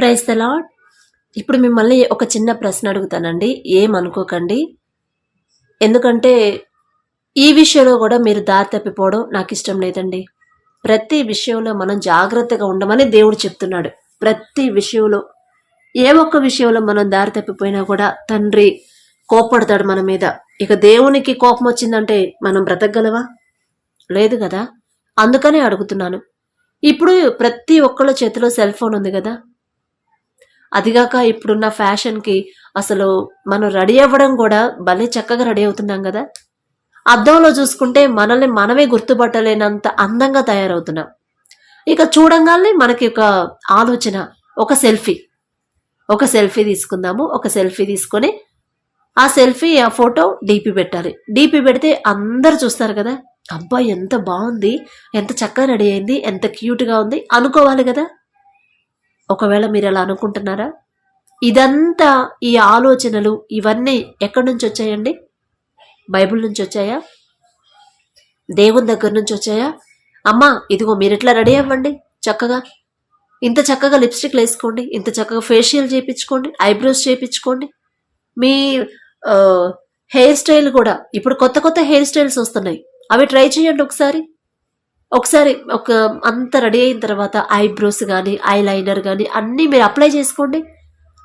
Praise the lord. ఇప్పుడు మిమ్మల్ని ఒక చిన్న ప్రశ్న అడుగుతానండి, ఏమనుకోకండి. ఎందుకంటే ఈ విషయంలో కూడా మీరు దారి తప్పిపోవడం నాకు ఇష్టం లేదండి. ప్రతి విషయంలో మనం జాగ్రత్తగా ఉండమని దేవుడు చెప్తున్నాడు. ప్రతి విషయంలో ఏ ఒక్క విషయంలో మనం దారి తప్పిపోయినా కూడా తండ్రి కోపడతాడు మన మీద. ఇక దేవునికి కోపం వచ్చిందంటే మనం బ్రతకగలవా? లేదు కదా. అందుకనే అడుగుతున్నాను. ఇప్పుడు ప్రతి ఒక్కళ్ళ చేతిలో సెల్ ఫోన్ ఉంది కదా. అదిగాక ఇప్పుడున్న ఫ్యాషన్కి అసలు మనం రెడీ అవ్వడం కూడా భలే చక్కగా రెడీ అవుతున్నాం కదా. అద్దంలో చూసుకుంటే మనల్ని మనమే గుర్తుపట్టలేనంత అందంగా తయారవుతున్నాం. ఇక చూడంగానే మనకి ఒక ఆలోచన, ఒక సెల్ఫీ తీసుకుందాము. ఒక సెల్ఫీ తీసుకొని ఆ ఫోటో డీపీ పెట్టాలి. డీపీ పెడితే అందరు చూస్తారు కదా, అబ్బాయి ఎంత బాగుంది, ఎంత చక్కగా రెడీ అయింది, ఎంత క్యూట్గా ఉంది అనుకోవాలి కదా. ఒకవేళ మీరు అలా అనుకుంటున్నారా? ఇదంతా ఈ ఆలోచనలు ఇవన్నీ ఎక్కడి నుంచి వచ్చాయండి? బైబిల్ నుంచి వచ్చాయా? దేవుని దగ్గర నుంచి వచ్చాయా? అమ్మా ఇదిగో మీరు ఎట్లా రెడీ అవ్వండి, చక్కగా ఇంత చక్కగా లిప్స్టిక్లు వేసుకోండి, ఇంత చక్కగా ఫేషియల్ చేయించుకోండి, ఐబ్రోస్ చేయించుకోండి. మీ హెయిర్ స్టైల్ కూడా ఇప్పుడు కొత్త కొత్త హెయిర్ స్టైల్స్ వస్తున్నాయి, అవి ట్రై చేయండి ఒకసారి. ఒక అంత రెడీ అయిన తర్వాత ఐబ్రోస్ కానీ ఐ లైనర్ కానీ అన్నీ మీరు అప్లై చేసుకోండి.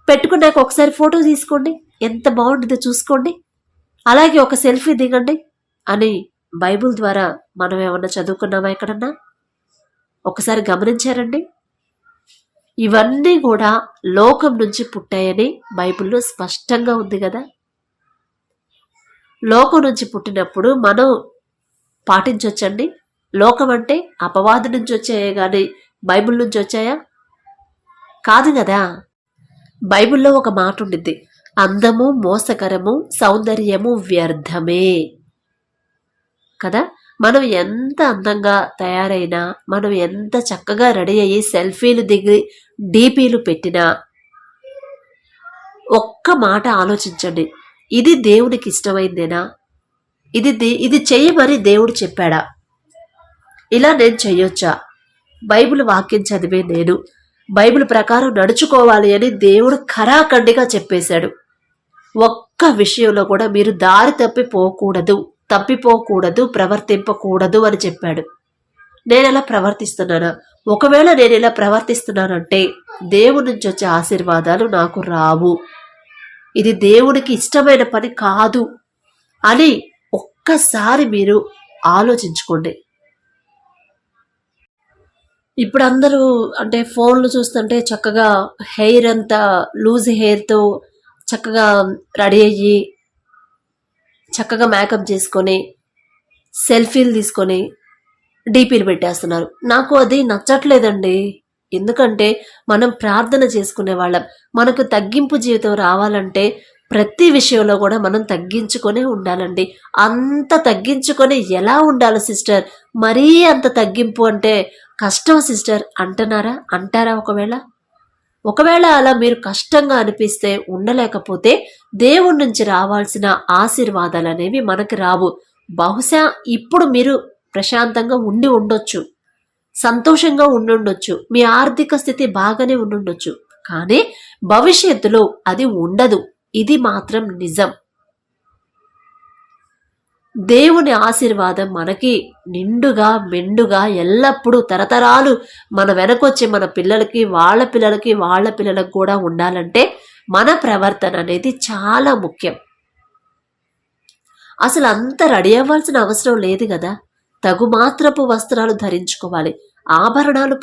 పెట్టుకున్నాక ఒకసారి ఫోటో తీసుకోండి, ఎంత బాగుంటుందో చూసుకోండి. అలాగే ఒక సెల్ఫీ దిగండి అని బైబిల్ ద్వారా మనం ఏమన్నా చదువుకున్నామా ఎక్కడన్నా? ఒకసారి గమనించారండి? ఇవన్నీ కూడా లోకం నుంచి పుట్టాయని బైబిల్లో స్పష్టంగా ఉంది కదా. లోకం నుంచి పుట్టినప్పుడు మనం పాటించవచ్చండి. లోకం అంటే అపవాది నుంచి వచ్చాయే కానీ బైబిల్ నుంచి వచ్చాయా? కాదు కదా. బైబిల్లో ఒక మాట ఉండిద్ది, అందము మోసకరము, సౌందర్యము వ్యర్థమే కదా. మనం ఎంత అందంగా తయారైనా, మనం ఎంత చక్కగా రెడీ అయ్యి సెల్ఫీలు దిగి డీపీలు పెట్టినా ఒక్క మాట ఆలోచించండి, ఇది దేవునికి ఇష్టమైందేనా? ఇది చెయ్యమని దేవుడు చెప్పాడా? ఇలా నేను చెయ్యొచ్చా? బైబిల్ వాక్యం చదివే నేను బైబిల్ ప్రకారం నడుచుకోవాలి అని దేవుడు ఖరాఖండిగా చెప్పేశాడు. ఒక్క విషయంలో కూడా మీరు దారి తప్పిపోకూడదు, ప్రవర్తింపకూడదు అని చెప్పాడు. నేను ఎలా ప్రవర్తిస్తున్నానా? ఒకవేళ నేను ఇలా ప్రవర్తిస్తున్నానంటే దేవుడి నుంచి వచ్చే ఆశీర్వాదాలు నాకు రావు, ఇది దేవుడికి ఇష్టమైన పని కాదు అని ఒక్కసారి మీరు ఆలోచించుకోండి. ఇప్పుడు అందరూ అంటే ఫోన్లు చూస్తుంటే చక్కగా హెయిర్ అంతా లూజ్ హెయిర్తో చక్కగా రెడీ అయ్యి చక్కగా మేకప్ చేసుకొని సెల్ఫీలు తీసుకొని డీపీలు పెట్టేస్తున్నారు. నాకు అది నచ్చట్లేదండి. ఎందుకంటే మనం ప్రార్థన చేసుకునే వాళ్ళం, మనకు తగ్గింపు జీవితం రావాలంటే ప్రతి విషయంలో కూడా మనం తగ్గించుకొనే ఉండాలండి. అంత తగ్గించుకొని ఎలా ఉండాలి సిస్టర్? మరీ అంత తగ్గింపు అంటే కష్టం సిస్టర్ అంటారా? ఒకవేళ అలా మీరు కష్టంగా అనిపిస్తే, ఉండలేకపోతే దేవుడి నుంచి రావాల్సిన ఆశీర్వాదాలు అనేవి మనకు రావు. బహుశా ఇప్పుడు మీరు ప్రశాంతంగా ఉండొచ్చు, సంతోషంగా ఉండొచ్చు, మీ ఆర్థిక స్థితి బాగానే ఉండొచ్చు, కానీ భవిష్యత్తులో అది ఉండదు. ఇది మాత్రం నిజం. దేవుని ఆశీర్వాదం మనకి నిండుగా మెండుగా ఎల్లప్పుడూ తరతరాలు మన వెనకొచ్చి మన పిల్లలకి, వాళ్ళ పిల్లలకు కూడా ఉండాలంటే మన ప్రవర్తన అనేది చాలా ముఖ్యం. అసలు అంత రెడీ అవ్వాల్సిన అవసరం లేదు కదా. తగుమాత్రపు వస్త్రాలు ధరించుకోవాలి, ఆభరణాలు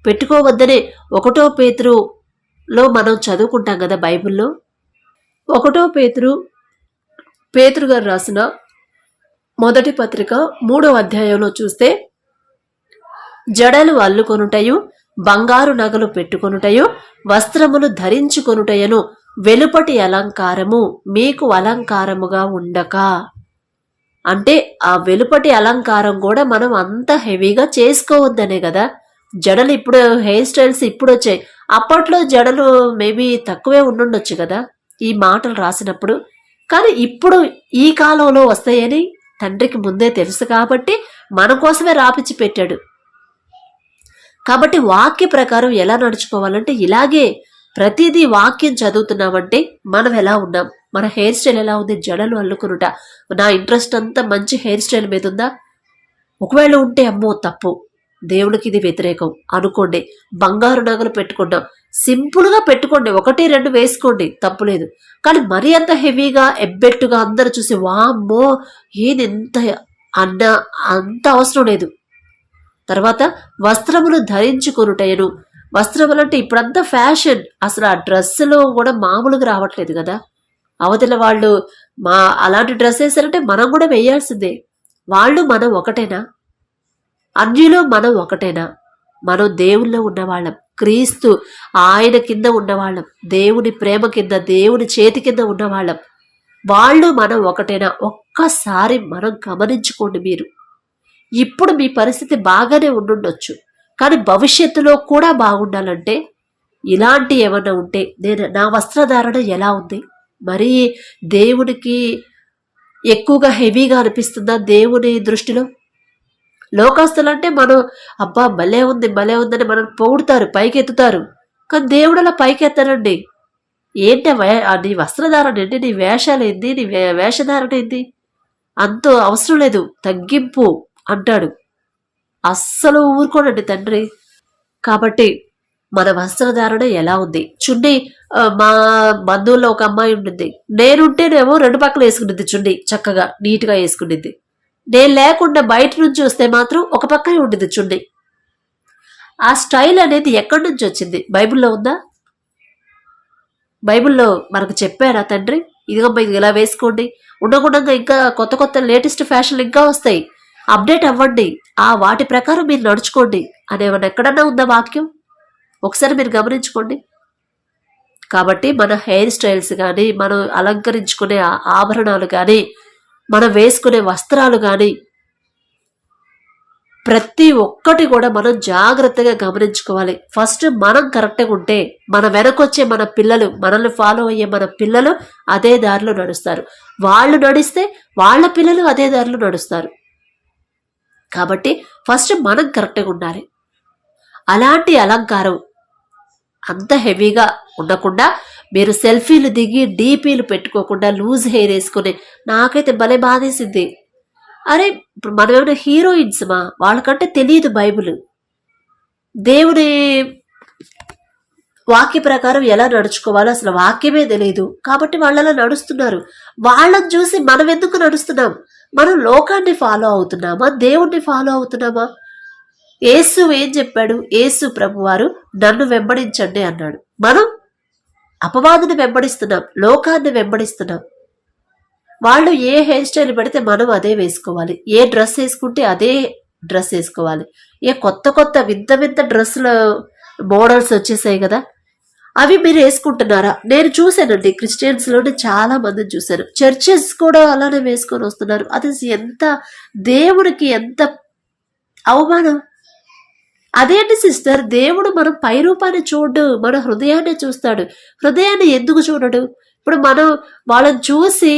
పెట్టుకోవద్దనే 1 పేతురులో మనం చదువుకుంటాం కదా బైబిల్లో. 1 పేతురు గారు రాసిన మొదటి పత్రిక 3వ అధ్యాయంలో చూస్తే, జడలు అల్లుకొనుటయు, బంగారు నగలు పెట్టుకొనుటయు, వస్త్రములు ధరించుకొనుటయను వెలుపటి అలంకారము మీకు అలంకారముగా ఉండక. అంటే ఆ వెలుపటి అలంకారం కూడా మనం అంత హెవీగా చేసుకోవద్దనే కదా. జడలు ఇప్పుడు హెయిర్ స్టైల్స్ ఇప్పుడు వచ్చాయి, అప్పట్లో జడలు మేబీ తక్కువే ఉండుండొచ్చు కదా ఈ మాటలు రాసినప్పుడు. కానీ ఇప్పుడు ఈ కాలంలో వస్తాయని తండ్రికి ముందే తెలుసు కాబట్టి మన కోసమే రాపిచ్చి పెట్టాడు. కాబట్టి వాక్య ప్రకారం ఎలా నడుచుకోవాలంటే ఇలాగే ప్రతిదీ వాక్యం చదువుతున్నామంటే మనం ఎలా ఉన్నాం, మన హెయిర్ స్టైల్ ఎలా ఉంది, జడలు అల్లుకునుట, నా ఇంట్రెస్ట్ అంతా మంచి హెయిర్ స్టైల్ మీద ఉందా, ఒకవేళ ఉంటే అమ్మో తప్పు, దేవుడికి ఇది వ్యతిరేకం అనుకోండి. బంగారు నగలు పెట్టుకుంటాం, సింపుల్గా పెట్టుకోండి, 1-2 వేసుకోండి, తప్పులేదు. కానీ మరీ అంత హెవీగా ఎబ్బెట్టుగా అందరు చూసి వామ్మో ఏది ఎంత అన్న అంత అవసరం లేదు. తర్వాత వస్త్రములు ధరించుకొనుటయను. వస్త్రములు అంటే ఇప్పుడంతా ఫ్యాషన్, అసలు ఆ డ్రెస్సులో కూడా మామూలుగా రావట్లేదు కదా. అవతల వాళ్ళు అలాంటి డ్రెస్ వేసారంటే మనం కూడా వేయాల్సిందే. వాళ్ళు మనం ఒకటేనా? అన్యులు మనం ఒకటేనా? మనం దేవుల్లో ఉన్నవాళ్ళం, క్రీస్తు ఆయన కింద ఉన్నవాళ్ళం, దేవుని ప్రేమ కింద, దేవుని చేతి కింద ఉన్నవాళ్ళం. వాళ్ళు మనం ఒకటేనా? ఒక్కసారి మనం గమనించుకోండి. మీరు ఇప్పుడు మీ పరిస్థితి బాగానే ఉండుండొచ్చు, కానీ భవిష్యత్తులో కూడా బాగుండాలంటే ఇలాంటి ఏమన్నా ఉంటే, నా వస్త్రధారణ ఎలా ఉంది, మరీ దేవునికి ఎక్కువగా హెవీగా అనిపిస్తుందా దేవుని దృష్టిలో? లోకస్తులు అంటే మనం అబ్బా భలే ఉంది భలే ఉందని మనం పొగుడుతారు, పైకెత్తుతారు. కానీ దేవుడు అలా పైకెత్తారండి. ఏంటి నీ వస్త్రధారణ ఏంటి, నీ వేషాలు ఏంది, నీ వేషధారణ ఏంది, అంత అవసరం లేదు, తగ్గింపు అంటాడు. అస్సలు ఊరుకోనండి తండ్రి. కాబట్టి మన వస్త్రధారణ ఎలా ఉంది? చున్నీ, మా బంధువుల్లో ఒక అమ్మాయి ఉండింది, నేనుంటేనేమో 2 పక్కలు వేసుకునేది, చున్నీ చక్కగా నీట్గా వేసుకునేది. నేను లేకుండా బయట నుంచి వస్తే మాత్రం ఒక పక్కనే ఉండేది చున్నీ. ఆ స్టైల్ అనేది ఎక్కడి నుంచి వచ్చింది? బైబిల్లో ఉందా? బైబిల్లో మనకు చెప్పారా తండ్రి ఇదిగమ్మా ఇది ఇలా వేసుకోండి? ఉండకుండా ఇంకా కొత్త కొత్త లేటెస్ట్ ఫ్యాషన్లు ఇంకా వస్తాయి, అప్డేట్ అవ్వండి, వాటి ప్రకారం మీరు నడుచుకోండి అనేమన్నా ఎక్కడన్నా ఉందా వాక్యం? ఒకసారి మీరు గమనించుకోండి. కాబట్టి మన హెయిర్ స్టైల్స్ కానీ, మనం అలంకరించుకునే ఆభరణాలు కానీ, మనం వేసుకునే వస్త్రాలు కానీ, ప్రతి ఒక్కటి కూడా మనం జాగ్రత్తగా గమనించుకోవాలి. ఫస్ట్ మనం కరెక్ట్గా ఉంటే మన వెనకొచ్చే మన పిల్లలు, మనల్ని ఫాలో అయ్యే మన పిల్లలు అదే దారిలో నడుస్తారు. వాళ్ళు నడిస్తే వాళ్ళ పిల్లలు అదే దారిలో నడుస్తారు. కాబట్టి ఫస్ట్ మనం కరెక్ట్గా ఉండాలి. అలాంటి అలంకారం అంత హెవీగా ఉండకుండా, మీరు సెల్ఫీలు దిగి డీపీలు పెట్టుకోకుండా లూజ్ హెయిర్ వేసుకుని, నాకైతే భలే బాధేసింది. అరే ఇప్పుడు మనం ఏమైనా హీరోయిన్స్ మా? వాళ్ళకంటే తెలియదు బైబిల్, దేవుని వాక్య ప్రకారం ఎలా నడుచుకోవాలో అసలు వాక్యమే తెలియదు. కాబట్టి వాళ్ళలా నడుస్తున్నారు. వాళ్ళని చూసి మనం ఎందుకు నడుస్తున్నాం? మనం లోకాన్ని ఫాలో అవుతున్నామా, దేవుణ్ణి ఫాలో అవుతున్నామా? యేసు ఏం చెప్పాడు? యేసు ప్రభువారు నన్ను వెంబడించండి అన్నాడు. మనం అపవాదుని వెంబడిస్తున్నాం, లోకాన్ని వెంబడిస్తున్నాం. వాళ్ళు ఏ హెయిర్ స్టైల్ పెడితే మనం అదే వేసుకోవాలి, ఏ డ్రెస్ వేసుకుంటే అదే డ్రెస్ వేసుకోవాలి. ఏ కొత్త కొత్త వింత వింత డ్రెస్సుల మోడల్స్ వచ్చేసాయి కదా, అవి మీరు వేసుకుంటున్నారా? నేను చూశానండి, క్రిస్టియన్స్లోనే చాలా మందిని చూశాను, చర్చెస్ కూడా అలానే వేసుకొని వస్తున్నారు. అది ఎంత దేవుడికి ఎంత అవమానం. అదేంటి సిస్టర్, దేవుడు మనం పై రూపాన్ని చూడు, మన హృదయాన్ని చూస్తాడు. హృదయాన్ని ఎందుకు చూడడు? ఇప్పుడు మనం వాళ్ళని చూసి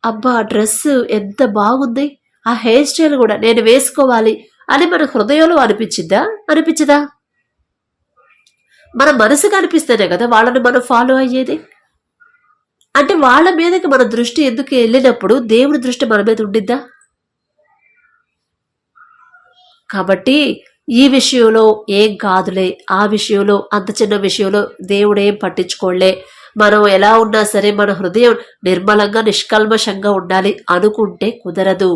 అబ్బా డ్రెస్ ఎంత బాగుంది, ఆ హెయిర్ స్టైల్ కూడా నేను వేసుకోవాలి అని మన హృదయంలో అనిపించదా? మన మనసుకు అనిపిస్తేనే కదా వాళ్ళని మనం ఫాలో అయ్యేది. అంటే వాళ్ళ మీదకి మన దృష్టి ఎందుకు వెళ్ళినప్పుడు దేవుడి దృష్టి మన మీద ఉండిద్దా? కాబట్టి ఈ విషయంలో ఏం కాదులే, ఆ విషయంలో అంత చిన్న విషయంలో దేవుడు ఏం పట్టించుకోలే, మనం ఎలా ఉన్నా సరే మన హృదయం నిర్మలంగా నిష్కల్మషంగా ఉండాలి అనుకుంటే కుదరదు.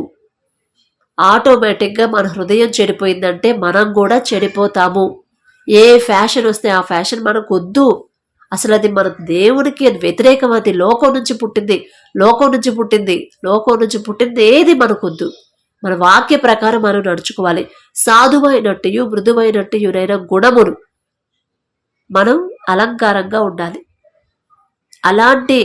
ఆటోమేటిక్గా మన హృదయం చెడిపోయిందంటే మనం కూడా చెడిపోతాము. ఏ ఫ్యాషన్ వస్తే ఆ ఫ్యాషన్ మనకు వద్దు. అసలు అది మన దేవునికి వ్యతిరేకం. అది లోకం నుంచి పుట్టింది ఏది మనకొద్దు. మన వాక్య ప్రకారం మనం నడుచుకోవాలి. సాధువైనట్టు మృదువైనట్టునైన గుణమును మనం అలంకారంగా ఉండాలి. అలాంటి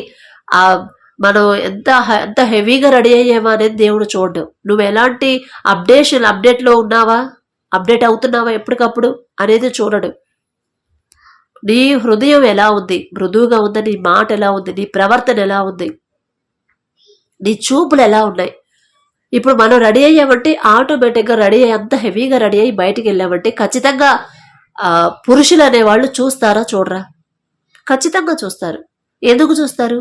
మనం ఎంత హెవీగా రెడీ అయ్యేవా అనేది దేవుడు చూడడం. నువ్వు ఎలాంటి అప్డేట్లో ఉన్నావా, అప్డేట్ అవుతున్నావా ఎప్పటికప్పుడు అనేది చూడడు. నీ హృదయం ఎలా ఉంది, మృదువుగా ఉందా, నీ మాట ఎలా ఉంది, నీ ప్రవర్తన ఎలా ఉంది, నీ చూపులు ఎలా ఉన్నాయి. ఇప్పుడు మనం రెడీ అయ్యామంటే ఆటోమేటిక్గా రెడీ అయ్యి అంత హెవీగా రెడీ అయ్యి బయటికి వెళ్ళామంటే ఖచ్చితంగా పురుషులు అనేవాళ్ళు చూస్తారా చూడరా? ఖచ్చితంగా చూస్తారు. ఎందుకు చూస్తారు?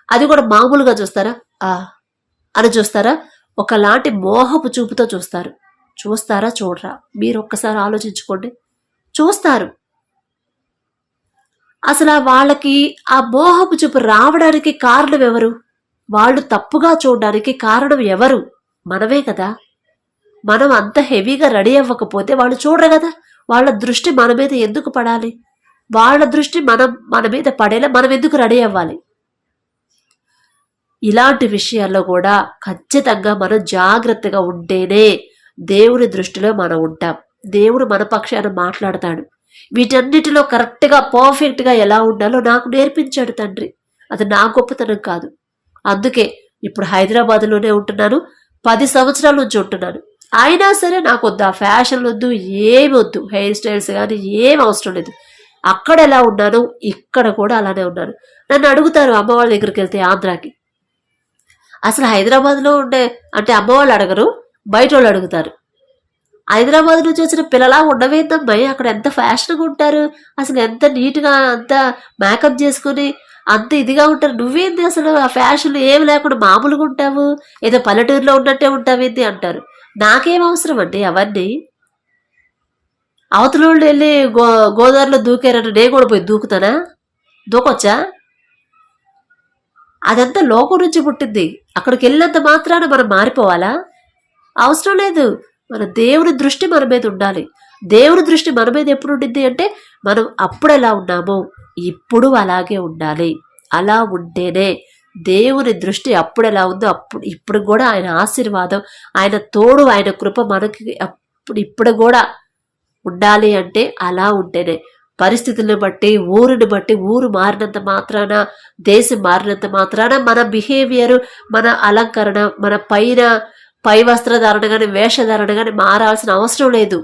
అది కూడా మామూలుగా చూస్తారా? అని చూస్తారా? ఒకలాంటి మోహపు చూపుతో చూస్తారు. చూస్తారా చూడరా? మీరు ఒక్కసారి ఆలోచించుకోండి. చూస్తారు. అసలు వాళ్ళకి ఆ మోహపు చూపు రావడానికి కారణం ఎవరు? వాళ్ళు తప్పుగా చూడడానికి కారణం ఎవరు? మనమే కదా. మనం అంత హెవీగా రెడీ అవ్వకపోతే వాళ్ళు చూడరు కదా. వాళ్ళ దృష్టి మన మీద ఎందుకు పడాలి? వాళ్ళ దృష్టి మన మీద పడేలా మనం ఎందుకు రెడీ అవ్వాలి? ఇలాంటి విషయాల్లో కూడా ఖచ్చితంగా మనం జాగ్రత్తగా ఉంటేనే దేవుని దృష్టిలో మనం ఉంటాం. దేవుడు మన పక్షాన మాట్లాడతాడు. వీటన్నిటిలో కరెక్ట్గా పర్ఫెక్ట్గా ఎలా ఉండాలో నాకు నేర్పించాడు తండ్రి. అది నా గొప్పతనం కాదు. అందుకే ఇప్పుడు హైదరాబాద్లోనే ఉంటున్నాను. 10 సంవత్సరాల నుంచి ఉంటున్నాను. అయినా సరే నాకు వద్దు, ఆ ఫ్యాషన్ వద్దు, ఏమి వద్దు, హెయిర్ స్టైల్స్ కానీ ఏం అవసరం లేదు. అక్కడ ఎలా ఉన్నాను ఇక్కడ కూడా అలానే ఉన్నాను. నన్ను అడుగుతారు అమ్మ వాళ్ళ దగ్గరికి వెళ్తే ఆంధ్రాకి, అసలు హైదరాబాద్లో ఉండే అంటే అమ్మ వాళ్ళు అడగరు, బయట వాళ్ళు అడుగుతారు. హైదరాబాద్ నుంచి వచ్చిన పిల్లలా ఉండవేందమ్మాయి, అక్కడ ఎంత ఫ్యాషన్గా ఉంటారు, అసలు ఎంత నీట్గా అంత మేకప్ చేసుకుని అంత ఇదిగా ఉంటారు, నువ్వేంది అసలు ఆ ఫ్యాషన్ ఏమి లేకుండా మామూలుగా ఉంటావు, ఏదో పల్లెటూరులో ఉన్నట్టే ఉంటావేంది అంటారు. నాకేం అవసరం అండి అవన్నీ? అవతల వాళ్ళు వెళ్ళి గోదావరిలో దూకారని నేను కూడా పోయి దూకుతానా? దూకొచ్చా? అదంతా లోకం నుంచి పుట్టింది. అక్కడికి వెళ్ళినంత మాత్రాన మనం మారిపోవాలా? అవసరం లేదు. మన దేవుని దృష్టి మన మీద ఉండాలి. దేవుని దృష్టి మన మీద ఎప్పుడు ఉండింది అంటే మనం అప్పుడు ఎలా ఉన్నామో ఇప్పుడు అలాగే ఉండాలి. అలా ఉంటేనే దేవుని దృష్టి అప్పుడు ఎలా ఉందో ఇప్పుడు కూడా ఆయన ఆశీర్వాదం, ఆయన తోడు, ఆయన కృప మనకి ఇప్పుడు కూడా ఉండాలి. అంటే అలా ఉంటేనే పరిస్థితులను బట్టి, ఊరిని బట్టి, ఊరు మారినంత మాత్రాన, దేశం మారినంత మాత్రాన మన బిహేవియర్, మన అలంకరణ, మన పై వస్త్రధారణ కానీ వేషధారణ కానీ మారాల్సిన అవసరం లేదు.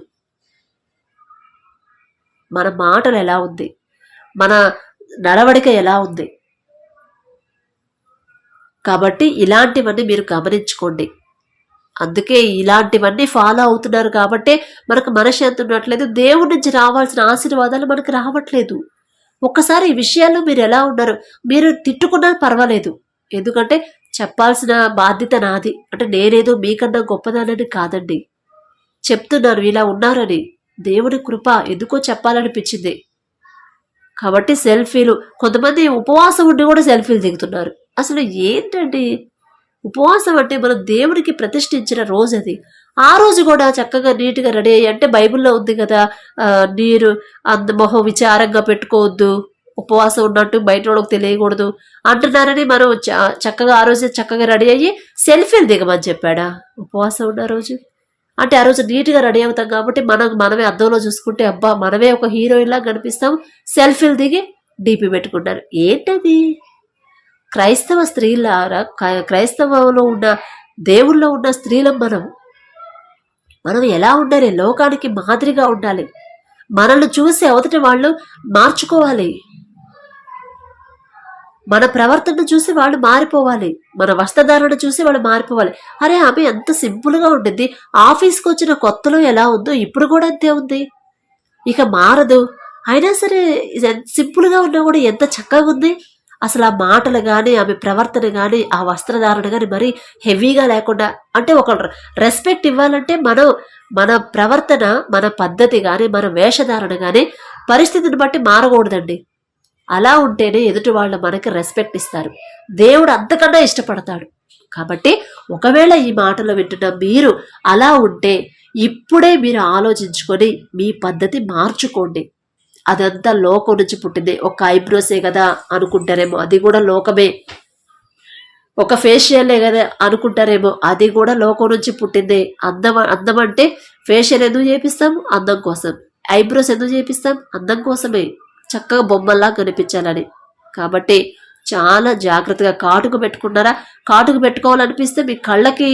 మన మాటలు ఎలా ఉంది, మన నడవడిక ఎలా ఉంది. కాబట్టి ఇలాంటివన్నీ మీరు గమనించుకోండి. అందుకే ఇలాంటివన్నీ ఫాలో అవుతున్నారు కాబట్టి మనకు మనశ్శాంతి ఉండట్లేదు. దేవుడి నుంచి రావాల్సిన ఆశీర్వాదాలు మనకు రావట్లేదు. ఒక్కసారి ఈ విషయాల్లో మీరు ఎలా ఉన్నారు? మీరు తిట్టుకున్నా పర్వాలేదు, ఎందుకంటే చెప్పాల్సిన బాధ్యత నాది. అంటే నేనేదో మీకన్నా గొప్పదానని కాదండి, చెప్తున్నాను ఇలా ఉన్నారని. దేవుడి కృప ఎందుకో చెప్పాలనిపించింది. కాబట్టి సెల్ఫీలు, కొంతమంది ఉపవాసం ఉండి కూడా సెల్ఫీలు దిగుతున్నారు. అసలు ఏంటండి ఉపవాసం అంటే? మనం దేవుడికి ప్రతిష్ఠించిన రోజు అది. ఆ రోజు కూడా చక్కగా నీట్గా రెడీ అయ్యి, అంటే బైబిల్లో ఉంది కదా, నీరు మొహం విచారంగా పెట్టుకోవద్దు, ఉపవాసం ఉన్నట్టు బయట వాళ్ళకి తెలియకూడదు అంటున్నారని మనం చక్కగా ఆ రోజు చక్కగా రెడీ అయ్యి సెల్ఫీలు దిగమని చెప్పాడా? ఉపవాసం ఉన్న రోజు అంటే ఆ రోజు నీట్గా రెడీ అవుతాం కాబట్టి మనమే అద్దంలో చూసుకుంటే అబ్బా మనమే ఒక హీరోయిన్లా కనిపిస్తాం, సెల్ఫీలు దిగి డీపీ పెట్టుకుంటారు. ఏంటది? క్రైస్తవ స్త్రీలారా, క్రైస్తవంలో ఉన్న దేవుల్లో ఉన్న స్త్రీలం మనం ఎలా ఉండాలి? లోకానికి మాదిరిగా ఉండాలి. మనల్ని చూసి అవతటి వాళ్ళు మార్చుకోవాలి. మన ప్రవర్తన చూసి వాళ్ళు మారిపోవాలి. మన వస్త్రధారణ చూసి వాళ్ళు మారిపోవాలి. అరే ఆమె ఎంత సింపుల్గా ఉండింది, ఆఫీస్కి వచ్చిన కొత్తలో ఎలా ఉందో ఇప్పుడు కూడా అంతే ఉంది, ఇక మారదు. అయినా సరే సింపుల్గా ఉన్నా కూడా ఎంత చక్కగా ఉంది. అసలు ఆ మాటలు కానీ, ఆమె ప్రవర్తన కానీ, ఆ వస్త్రధారణ కానీ మరీ హెవీగా లేకుండా, అంటే ఒక రెస్పెక్ట్ ఇవ్వాలంటే మన ప్రవర్తన, మన పద్ధతి కానీ, మన వేషధారణ కానీ పరిస్థితిని బట్టి మారకూడదండి. అలా ఉంటేనే ఎదుటి వాళ్ళు మనకి రెస్పెక్ట్ ఇస్తారు. దేవుడు అంతకన్నా ఇష్టపడతాడు. కాబట్టి ఒకవేళ ఈ మాటలు వింటున్న మీరు అలా ఉంటే ఇప్పుడే మీరు ఆలోచించుకొని మీ పద్ధతి మార్చుకోండి. అదంతా లోకం నుంచి పుట్టింది. ఒక ఐబ్రోసే కదా అనుకుంటారేమో, అది కూడా లోకమే. ఒక ఫేషియల్లే కదా అనుకుంటారేమో, అది కూడా లోకం నుంచి పుట్టిందే. అందం అంటే ఫేషియల్ ఎందుకు చేపిస్తాం? అందం కోసం. ఐబ్రోస్ ఎందుకు చేపిస్తాం? అందం కోసమే, చక్కగా బొమ్మల్లా కనిపించాలని. కాబట్టి చాలా జాగ్రత్తగా. కాటుకు పెట్టుకున్నారా? కాటుకు పెట్టుకోవాలనిపిస్తే, మీ కళ్ళకి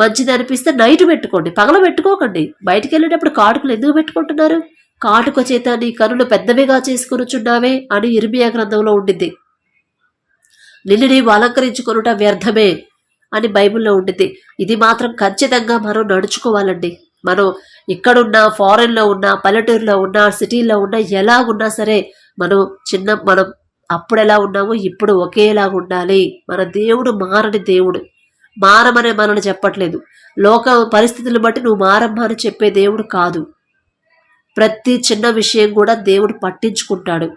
మంచిది అనిపిస్తే నైట్ పెట్టుకోండి, పగల పెట్టుకోకండి. బయటికి వెళ్ళేటప్పుడు కాటుకులు ఎందుకు పెట్టుకుంటున్నారు? కాటుక చేత నీ కనులు పెద్దవిగా చేసుకునిచున్నావే అని ఇర్మియా గ్రంథంలో ఉండింది. నిన్ను నీవు అలంకరించుకొనుట వ్యర్థమే అని బైబిల్లో ఉండింది. ఇది మాత్రం ఖచ్చితంగా మనం నడుచుకోవాలండి. మనం ఇక్కడున్నా, ఫారెన్లో ఉన్నా, పల్లెటూరులో ఉన్నా, సిటీలో ఉన్నా, ఎలా ఉన్నా సరే మనం అప్పుడు ఎలా ఉన్నామో ఇప్పుడు ఒకేలాగా ఉండాలి. మన దేవుడు మారని దేవుడు. మారమనే మనల్ని చెప్పట్లేదు. లోక పరిస్థితులను బట్టి నువ్వు మారమ్మా అని చెప్పే దేవుడు కాదు. ప్రతి చిన్న విషయం కూడా దేవుడు పట్టించుకుంటాడు.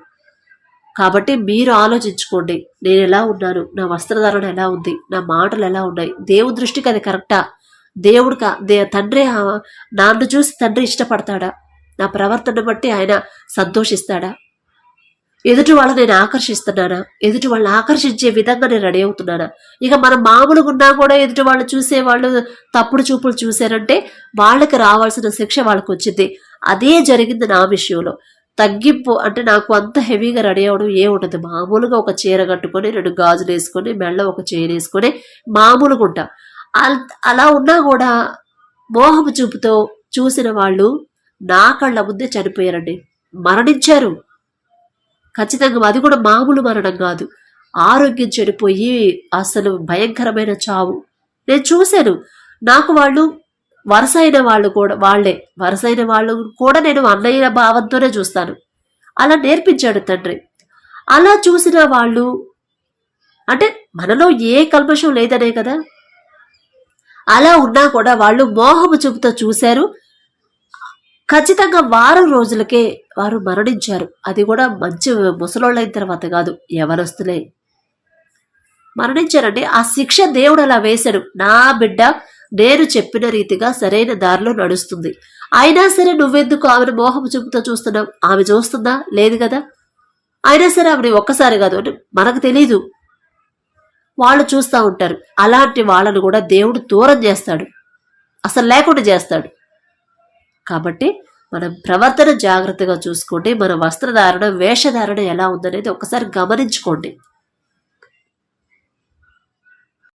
కాబట్టి మీరు ఆలోచించుకోండి, నేను ఎలా ఉన్నాను, నా వస్త్రధారణ ఎలా ఉంది, నా మాటలు ఎలా ఉన్నాయి, దేవుడి దృష్టికి అది కరెక్టా? తండ్రి నన్ను చూసి తండ్రి ఇష్టపడతాడా? నా ప్రవర్తన బట్టి ఆయన సంతోషిస్తాడా? ఎదుటి వాళ్ళని నేను ఆకర్షిస్తున్నానా? ఎదుటి వాళ్ళని ఆకర్షించే విధంగా నేను రెడీ అవుతున్నానా? ఇక మనం మామూలుగా ఉన్నా కూడా ఎదుటి వాళ్ళు చూసే వాళ్ళు తప్పుడు చూపులు చూశారంటే వాళ్ళకి రావాల్సిన శిక్ష వాళ్ళకి వచ్చింది. అదే జరిగింది నా విషయంలో. తగ్గింపు అంటే నాకు అంత హెవీగా రెడీ అవడం ఏముండదు. మామూలుగా ఒక చీర కట్టుకొని 2 గాజులు వేసుకొని మెళ్ళ ఒక చైన్ వేసుకొని మామూలుగా ఉంటా. అలా ఉన్నా కూడా మోహపు చూపుతో చూసిన వాళ్ళు నా కళ్ళ ముందే చనిపోయారండి, మరణించారు. ఖచ్చితంగా అది కూడా మామూలు మరణం కాదు. ఆరోగ్యం చెడిపోయి అసలు భయంకరమైన చావు నేను చూశాను. నాకు వాళ్ళు వరసైన వాళ్ళు కూడా నేను అన్నయ్య భావంతోనే చూస్తాను. అలా నేర్పించాడు తండ్రి. అలా చూసిన వాళ్ళు అంటే మనలో ఏ కల్మషం లేదనే కదా. అలా ఉన్నా కూడా వాళ్ళు మోహము చూపుతో చూశారు. ఖచ్చితంగా వారం రోజులకే వారు మరణించారు. అది కూడా మంచి ముసలోళ్ళైన తర్వాత కాదు, ఎవరొస్తులే మరణించారండి. ఆ శిక్ష దేవుడు అలా వేశాడు. నా బిడ్డ నేను చెప్పిన రీతిగా సరైన దారిలో నడుస్తుంది. అయినా సరే నువ్వెందుకు ఆమెను మోహం చూపుతో చూస్తున్నావు? ఆమె చూస్తుందా? లేదు కదా. అయినా సరే ఆమెని ఒక్కసారి కాదు అంటే మనకు తెలీదు, వాళ్ళు చూస్తూ ఉంటారు. అలాంటి వాళ్ళను కూడా దేవుడు దూరం చేస్తాడు, అసలు లేకుండా చేస్తాడు. కాబట్టి మనం ప్రవర్తన జాగ్రత్తగా చూసుకోండి. మన వస్త్రధారణ, వేషధారణ ఎలా ఉందనేది ఒకసారి గమనించుకోండి.